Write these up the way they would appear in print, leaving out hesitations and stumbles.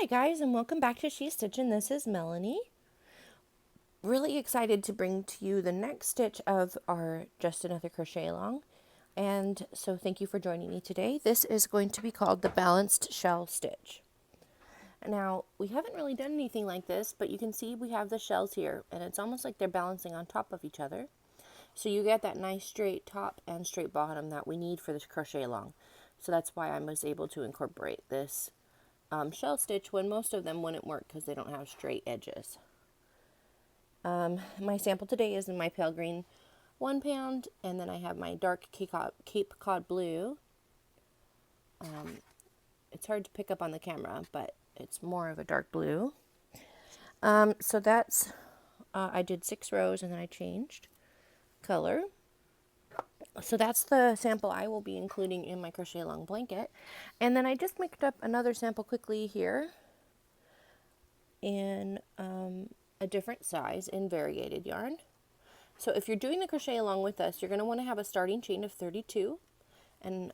Hi guys, and welcome back to She's Stitchin'. This is Melanie. Really excited to bring to you the next stitch of our Just Another Crochet Along. And so thank you for joining me today. This is going to be called the Balanced Shell Stitch. Now, we haven't really done anything like this, but you can see we have the shells here, and it's almost like they're balancing on top of each other. So you get that nice straight top and straight bottom that we need for this crochet along. So that's why I was able to incorporate this shell stitch when most of them wouldn't work because they don't have straight edges. My sample today is in my pale green 1 pound, and then I have my dark Cape Cod blue. It's hard to pick up on the camera, but it's more of a dark blue. So that's, I did 6 rows and then I changed color. So that's the sample I will be including in my crochet along blanket. And then I just mixed up another sample quickly here in a different size in variegated yarn. So if you're doing the crochet along with us, you're going to want to have a starting chain of 32. And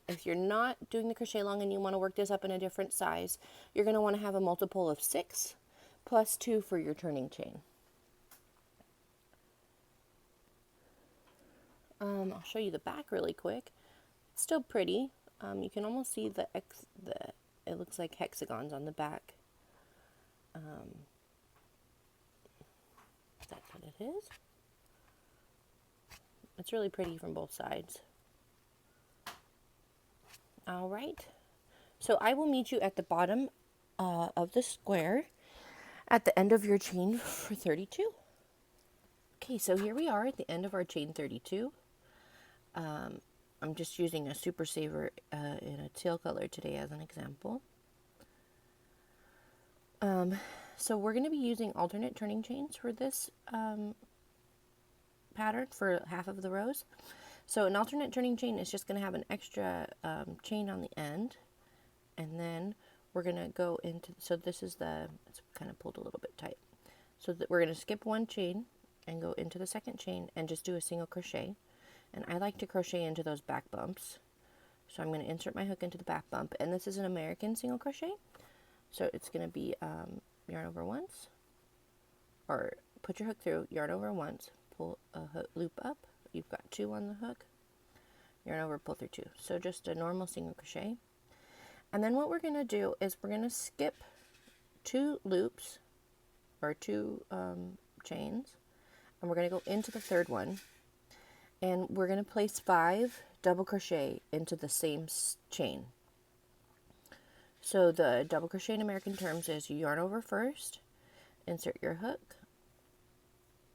if you're not doing the crochet along and you want to work this up in a different size, you're going to want to have a multiple of 6 plus 2 for your turning chain. I'll show you the back really quick. It's still pretty. You can almost see it looks like hexagons on the back. That's what it is. It's really pretty from both sides. All right. So I will meet you at the bottom of the square at the end of your chain for 32. Okay, so here we are at the end of our chain 32. I'm just using a Super Saver in a teal color today as an example. So we're going to be using alternate turning chains for this pattern for half of the rows. So an alternate turning chain is just going to have an extra chain on the end, and then we're going to go into, so this is it's kind of pulled a little bit tight. So that we're going to skip one chain and go into the second chain and just do a single crochet. And I like to crochet into those back bumps. So I'm going to insert my hook into the back bump, and this is an American single crochet. So it's going to be yarn over once, or put your hook through, yarn over once, pull a loop up. You've got 2 on the hook, yarn over, pull through 2. So just a normal single crochet. And then what we're going to do is we're going to skip 2 loops, or 2 chains, and we're going to go into the third one. And we're going to place 5 double crochet into the same chain. So the double crochet in American terms is you yarn over first, insert your hook,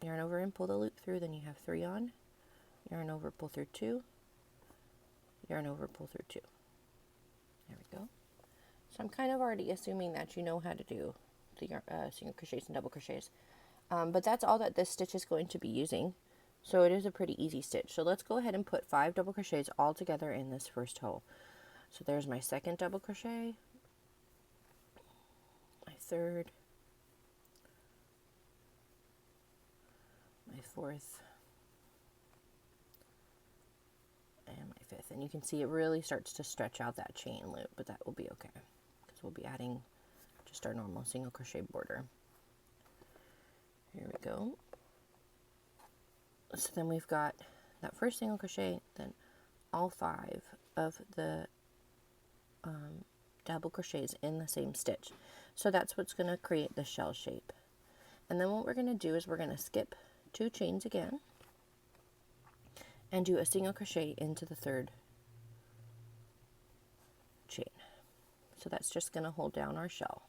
yarn over and pull the loop through, then you have 3 on, yarn over, pull through 2, yarn over, pull through 2. There we go. So I'm kind of already assuming that you know how to do the single crochets and double crochets. But that's all that this stitch is going to be using. So it is a pretty easy stitch. So let's go ahead and put 5 double crochets all together in this first hole. So there's my second double crochet, my third, my fourth, and my fifth. And you can see it really starts to stretch out that chain loop, but that will be okay because we'll be adding just our normal single crochet border. Here we go. So then we've got that first single crochet, then all 5 of the double crochets in the same stitch. So that's what's going to create the shell shape. And then what we're going to do is we're going to skip 2 chains again and do a single crochet into the third chain. So that's just going to hold down our shell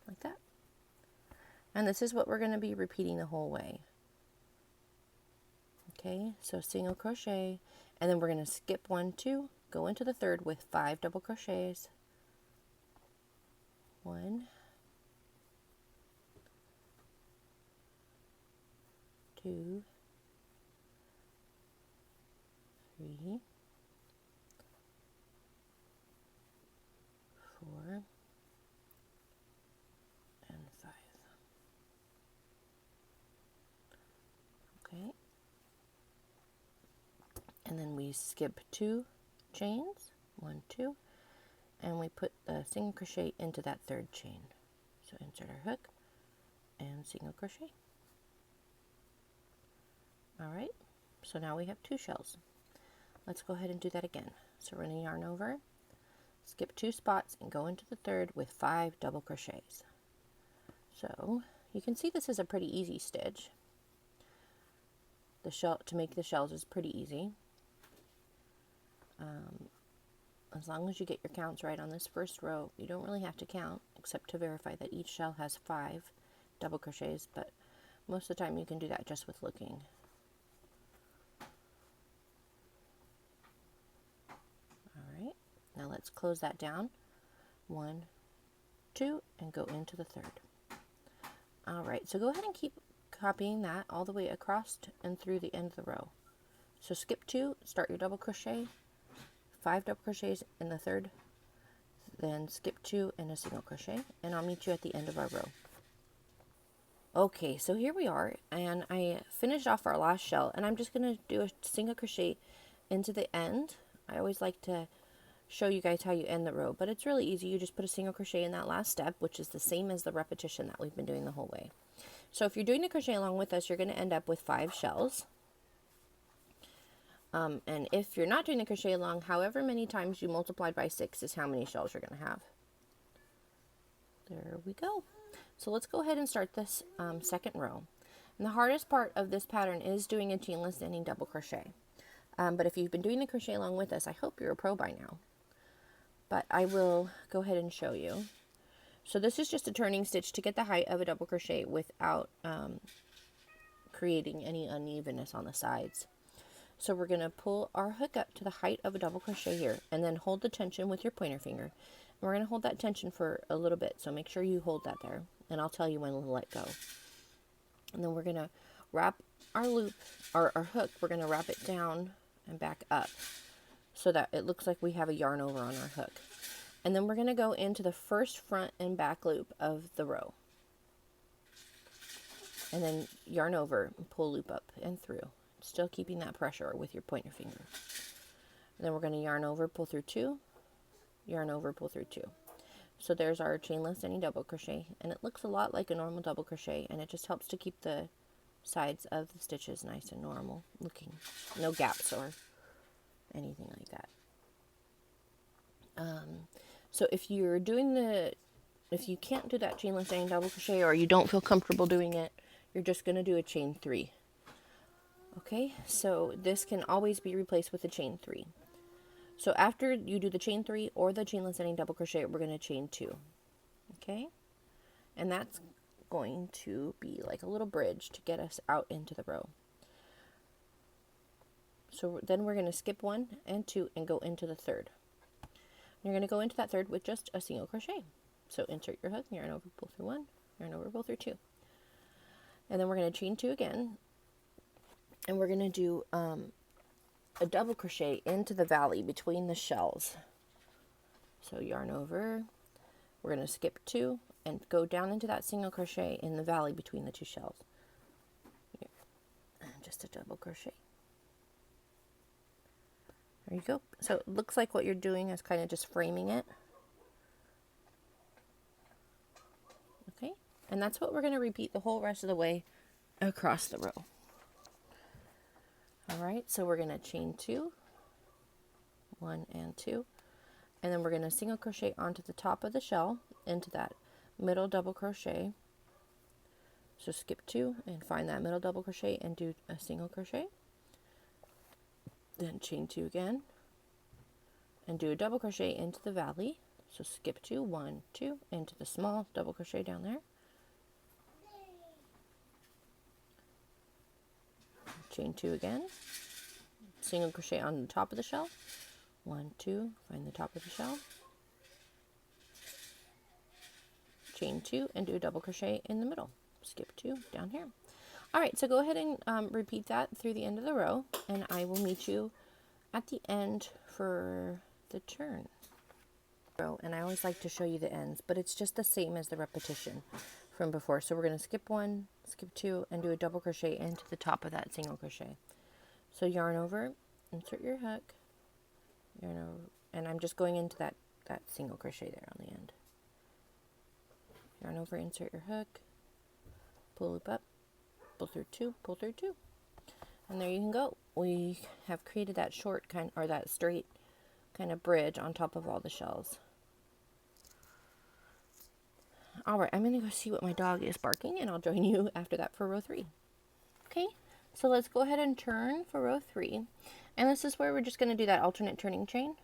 like that. And this is what we're going to be repeating the whole way. Okay, so single crochet, and then we're going to skip 1, 2, go into the third with 5 double crochets. 1, 2, 3, 4, and 5. Okay. And then we skip 2 chains, 1, 2, and we put the single crochet into that third chain. So insert our hook and single crochet. All right, so now we have 2 shells. Let's go ahead and do that again. So we're going to yarn over, skip 2 spots, and go into the 3rd with 5 double crochets. So you can see this is a pretty easy stitch. The shell to make the shells is pretty easy. As long as you get your counts right on this first row, you don't really have to count except to verify that each shell has 5 double crochets, but most of the time you can do that just with looking. Alright, now let's close that down. 1, 2, and go into the 3rd. Alright, so go ahead and keep copying that all the way across and through the end of the row. So skip 2, start your double crochet, 5 double crochets in the 3rd, then skip 2 and a single crochet, and I'll meet you at the end of our row. Okay, so here we are, and I finished off our last shell, and I'm just going to do a single crochet into the end. I always like to show you guys how you end the row, but it's really easy. You just put a single crochet in that last step, which is the same as the repetition that we've been doing the whole way. So if you're doing the crochet along with us, you're going to end up with 5 shells. And if you're not doing the crochet along, however many times you multiplied by 6 is how many shells you're going to have. There we go. So let's go ahead and start this 2nd row. And the hardest part of this pattern is doing a chainless standing double crochet. But if you've been doing the crochet along with us, I hope you're a pro by now. But I will go ahead and show you. So this is just a turning stitch to get the height of a double crochet without creating any unevenness on the sides. So we're going to pull our hook up to the height of a double crochet here, and then hold the tension with your pointer finger. And we're going to hold that tension for a little bit, so make sure you hold that there, and I'll tell you when to let go. And then we're going to wrap our loop, our hook, we're going to wrap it down and back up so that it looks like we have a yarn over on our hook. And then we're going to go into the first front and back loop of the row. And then yarn over and pull loop up and through. Still keeping that pressure with your pointer finger. And then we're going to yarn over, pull through 2, yarn over, pull through 2. So there's our chainless standing double crochet, and it looks a lot like a normal double crochet, and it just helps to keep the sides of the stitches nice and normal looking. No gaps or anything like that. So if you're doing if you can't do that chainless standing double crochet, or you don't feel comfortable doing it, you're just going to do a chain 3. Okay, so this can always be replaced with a chain 3. So after you do the chain 3 or the chainless standing double crochet, we're going to chain 2. Okay, and that's going to be like a little bridge to get us out into the row. So then we're going to skip 1 and 2 and go into the 3rd. You're going to go into that 3rd with just a single crochet. So insert your hook, yarn over, pull through 1, yarn over, pull through 2. And then we're going to chain 2 again. And we're going to do a double crochet into the valley between the shells. So yarn over, we're going to skip 2 and go down into that single crochet in the valley between the 2 shells. Here. And just a double crochet. There you go. So it looks like what you're doing is kind of just framing it. Okay, and that's what we're going to repeat the whole rest of the way across the row. Alright, so we're going to chain 2, 1 and 2, and then we're going to single crochet onto the top of the shell into that middle double crochet. So skip 2 and find that middle double crochet and do a single crochet. Then chain 2 again and do a double crochet into the valley. So skip 2, 1, 2 into the small double crochet down there. Chain 2 again, single crochet on the top of the shell, 1, 2, find the top of the shell, chain 2 and do a double crochet in the middle, skip 2 down here. Alright, so go ahead and repeat that through the end of the row, and I will meet you at the end for the turn. And I always like to show you the ends, but it's just the same as the repetition from before. So we're going to skip 1, skip 2, and do a double crochet into the top of that single crochet. So yarn over, insert your hook, yarn over, and I'm just going into that single crochet there on the end. yarn over, insert your hook, pull loop up, pull through 2, pull through 2. And there you can go. We have created that short kind, or that straight kind of bridge on top of all the shells. Alright, I'm going to go see what my dog is barking, and I'll join you after that for row 3. Okay, so let's go ahead and turn for row 3. And this is where we're just going to do that alternate turning chain.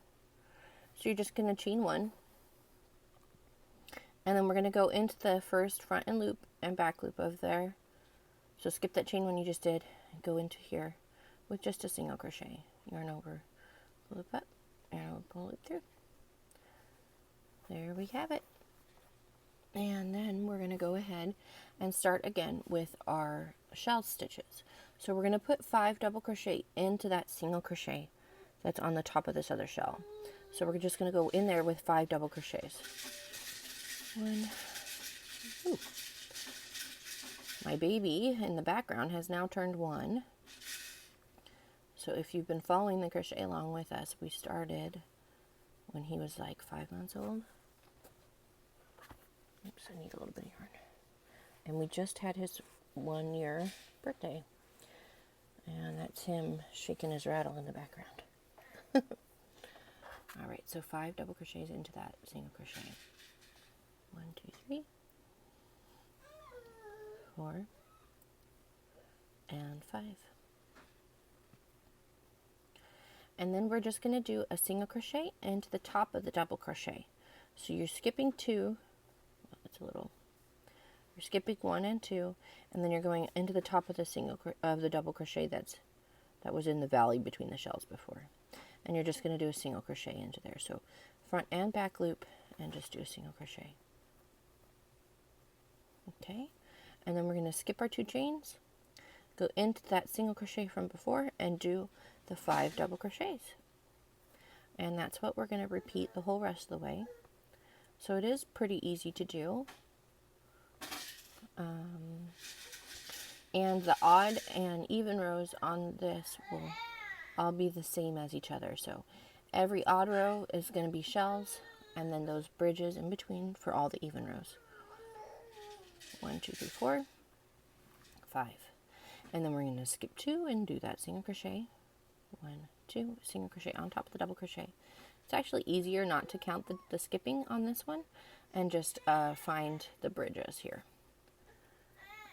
So you're just going to chain 1. And then we're going to go into the first front and loop and back loop of there. So skip that chain 1 you just did and go into here with just a single crochet. Yarn over, loop up, and pull loop through. There we have it. And then we're going to go ahead and start again with our shell stitches. So we're going to put 5 double crochet into that single crochet that's on the top of this other shell. So we're just going to go in there with 5 double crochets. 1. Ooh. My baby in the background has now turned 1. So if you've been following the crochet along with us, we started when he was like 5 months old. Oops, I need a little bit of yarn. And we just had his 1-year birthday. And that's him shaking his rattle in the background. Alright, so 5 double crochets into that single crochet. 1, 2, 3, 4, and 5. And then we're just going to do a single crochet into the top of the double crochet. So you're skipping 2, you're skipping 1 and 2, and then you're going into the top of the double crochet that was in the valley between the shells before. And you're just going to do a single crochet into there. So front and back loop, and just do a single crochet. Okay, and then we're going to skip our 2 chains, go into that single crochet from before, and do the 5 double crochets. And that's what we're going to repeat the whole rest of the way. So it is pretty easy to do. And the odd and even rows on this will all be the same as each other. So every odd row is going to be shells, and then those bridges in between for all the even rows. 1, 2, 3, 4, 5. And then we're going to skip 2 and do that single crochet. 1, 2, single crochet on top of the double crochet. It's actually easier not to count the skipping on this one and just find the bridges here.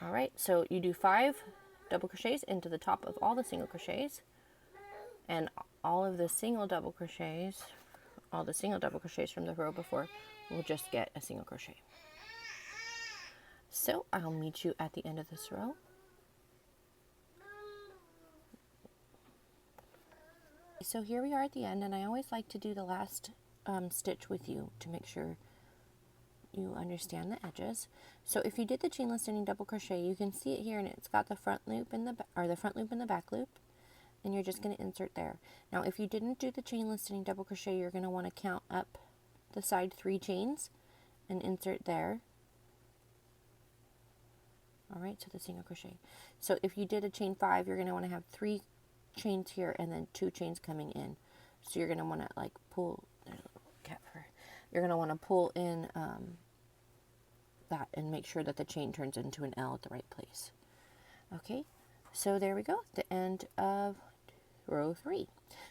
Alright, so you do 5 double crochets into the top of all the single crochets, and all the single double crochets from the row before will just get a single crochet. So I'll meet you at the end of this row. So here we are at the end, and I always like to do the last stitch with you to make sure you understand the edges. So if you did the chainless standing double crochet, you can see it here, and it's got the front loop and the front loop and the back loop, and you're just going to insert there. Now if you didn't do the chainless standing double crochet, you're going to want to count up the side 3 chains and insert there. Alright, so the single crochet. So if you did a chain 5, you're going to want to have 3 chains here and then 2 chains coming in. So you're going to want to like pull, there's a little cat fur. You're going to want to pull in that and make sure that the chain turns into an L at the right place. Okay, so there we go, the end of row 3.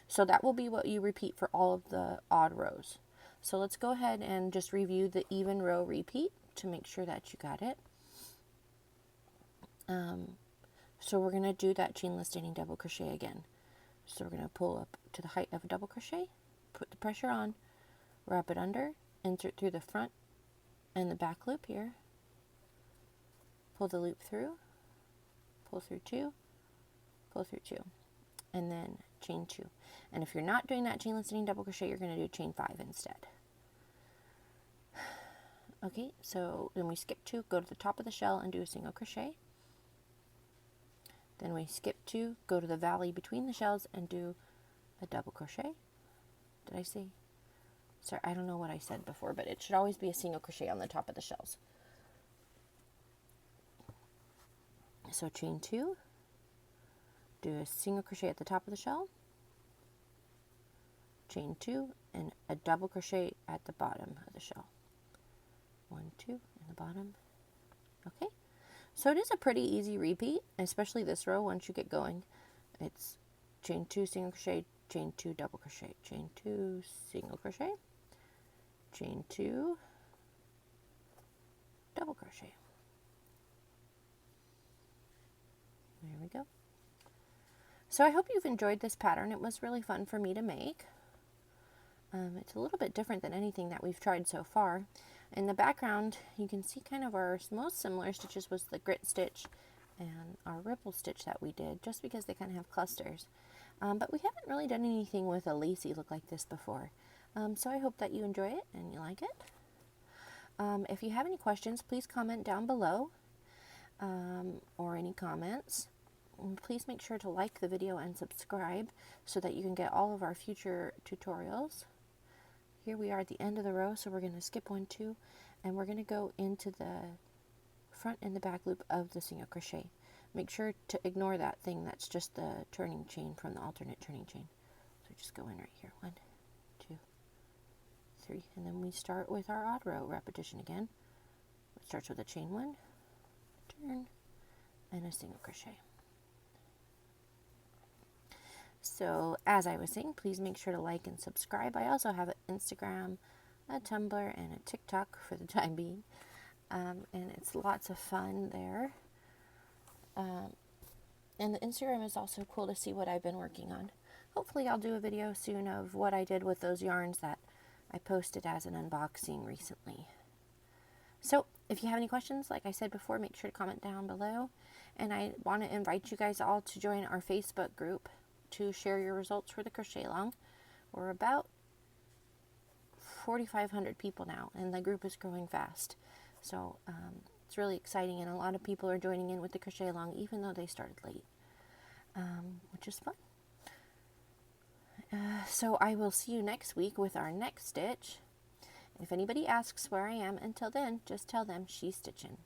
So that will be what you repeat for all of the odd rows. So let's go ahead and just review the even row repeat to make sure that you got it. So we're going to do that chainless standing double crochet again. So we're going to pull up to the height of a double crochet, put the pressure on, wrap it under, insert through the front and the back loop here, pull the loop through, pull through 2, pull through 2, and then chain 2. And if you're not doing that chainless standing double crochet, you're going to do chain 5 instead. Okay, so then we skip 2, go to the top of the shell and do a single crochet. Then we skip 2, go to the valley between the shells and do a double crochet. Did I say? Sorry, I don't know what I said before, but it should always be a single crochet on the top of the shells. So chain 2, do a single crochet at the top of the shell, chain 2, and a double crochet at the bottom of the shell. 1, 2, and the bottom. Okay, so it is a pretty easy repeat, especially this row. Once you get going, it's chain 2, single crochet, chain 2, double crochet, chain 2, single crochet, chain 2, double crochet. There we go. So I hope you've enjoyed this pattern. It was really fun for me to make. It's a little bit different than anything that we've tried so far. In the background, you can see kind of our most similar stitches was the grit stitch and our ripple stitch that we did, just because they kind of have clusters. But we haven't really done anything with a lacy look like this before. So I hope that you enjoy it and you like it. If you have any questions, please comment down below, or any comments. Please make sure to like the video and subscribe so that you can get all of our future tutorials. Here we are at the end of the row, so we're going to skip 1, 2, and we're going to go into the front and the back loop of the single crochet. Make sure to ignore that thing that's just the turning chain from the alternate turning chain. So just go in right here, 1, 2, 3, and then we start with our odd row repetition again. It starts with a chain 1, turn, and a single crochet. So, as I was saying, please make sure to like and subscribe. I also have an Instagram, a Tumblr, and a TikTok for the time being. And it's lots of fun there. And the Instagram is also cool to see what I've been working on. Hopefully I'll do a video soon of what I did with those yarns that I posted as an unboxing recently. So, if you have any questions, like I said before, make sure to comment down below. And I want to invite you guys all to join our Facebook group to share your results for the crochet along. We're about 4,500 people now, and the group is growing fast. So it's really exciting, and a lot of people are joining in with the crochet along, even though they started late, which is fun. So I will see you next week with our next stitch. If anybody asks where I am until then, just tell them she's stitching.